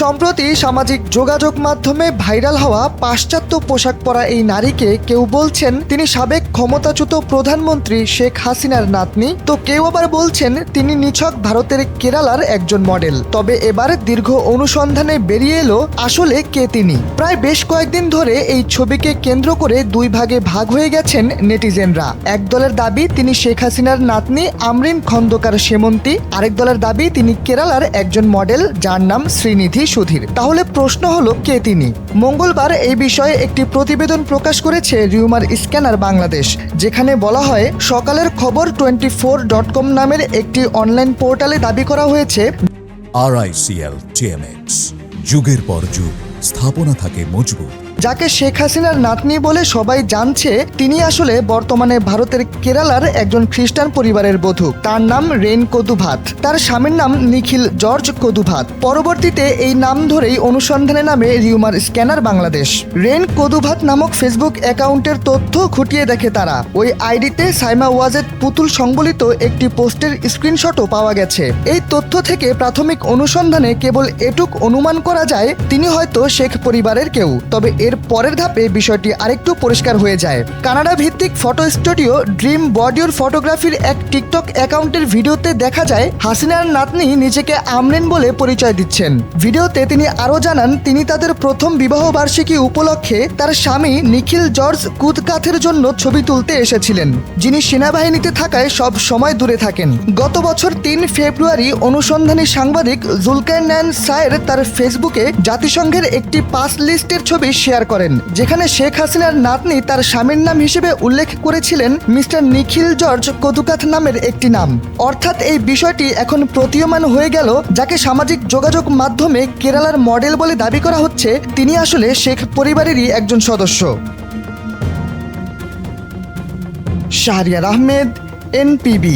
সম্প্রতি সামাজিক যোগাযোগ মাধ্যমে ভাইরাল হওয়া পাশ্চাত্য পোশাক পরা এই নারীকে কেউ বলছেন তিনি সাবেক ক্ষমতাচ্যুত প্রধানমন্ত্রী শেখ হাসিনার নাতনি, তো কেউ আবার বলছেন তিনি নিছক ভারতের কেরালার একজন মডেল। তবে এবার দীর্ঘ অনুসন্ধানে বেরিয়ে এলো আসলে কে তিনি। প্রায় বেশ কয়েকদিন ধরে এই ছবিকে কেন্দ্র করে দুই ভাগে ভাগ হয়ে গেছেন নেটিজেনরা। এক দলের দাবি তিনি শেখ হাসিনার নাতনি আমরিন খন্দকার সেমন্তী, আরেক দলের দাবি তিনি কেরালার একজন মডেল যার নাম শ্রীনিধি সুধীর। তাহলে প্রশ্ন হলো কে তিনি? মঙ্গলবার এই বিষয়ে একটি প্রতিবেদন প্রকাশ করেছে রিউমার স্ক্যানার বাংলাদেশ, যেখানে বলা হয় সকালের খবর 24.com নামের একটি অনলাইন পোর্টালে দাবি করা হয়েছে RICL TMX, যুগের পর যুগ স্থাপনা থাকে মজবুত। যাকে শেখ হাসিনার নাতনি বলে সবাই জানছে তিনি আসলে বর্তমানে ভারতের কেরালার একজন খ্রিস্টান পরিবারের বধূ। তার নাম রেন কদুভাত, তার স্বামীর নাম নিখিল জর্জ কদুভাত। পরবর্তীতে এই নাম ধরেই অনুসন্ধানে নামে রিউমার স্ক্যানার বাংলাদেশ। রেন কদুভাত নামক ফেসবুক অ্যাকাউন্টের তথ্য খুঁটিয়ে দেখে তারা। ওই আইডিতে সাইমা ওয়াজেদ পুতুল সংবলিত একটি পোস্টের স্ক্রিনশটও পাওয়া গেছে। এই তথ্য থেকে প্রাথমিক অনুসন্ধানে কেবল এটুক অনুমান করা যায় তিনি হয়তো শেখ পরিবারের কেউ। তবে এর পরের ধাপে বিষয়টি আরেকটু পরিষ্কার হয়ে যায়। কানাডা ভিত্তিক ফটো স্টুডিও ড্রিম বডিওর ফটোগ্রাফির এক টিকটক অ্যাকাউন্টের ভিডিওতে দেখা যায় হাসিনার নাতনি নিজেকে আমরিন বলে পরিচয় দিচ্ছেন। ভিডিওতে তিনি আরও জানান তিনি তাদের প্রথম বিবাহ বার্ষিকী উপলক্ষে তার স্বামী নিখিল জর্জ কুদকাথের জন্য ছবি তুলতে এসেছিলেন, যিনি সেনাবাহিনীতে থাকায় সব সময় দূরে থাকেন। গত বছর 3 ফেব্রুয়ারি অনুসন্ধানী সাংবাদিক জুলকারনাইন সায়ের তার ফেসবুকে জাতিসংঘের একটি 5 লিস্টের ছবি শেয়ার করেন, যেখানে শেখ হাসিনার নাতনি তার স্বামীর নাম হিসেবে উল্লেখ করেছিলেন মিস্টার নিখিল জর্জ কদুকাথ নামের একটি নাম। অর্থাৎ এই বিষয়টি এখন প্রতীয়মান হয়ে গেল যাকে সামাজিক যোগাযোগ মাধ্যমে কেরালার মডেল বলে দাবি করা হচ্ছে তিনি আসলে শেখ পরিবারেরই একজন সদস্য। শাহরিয়ার আহমেদ, NPB।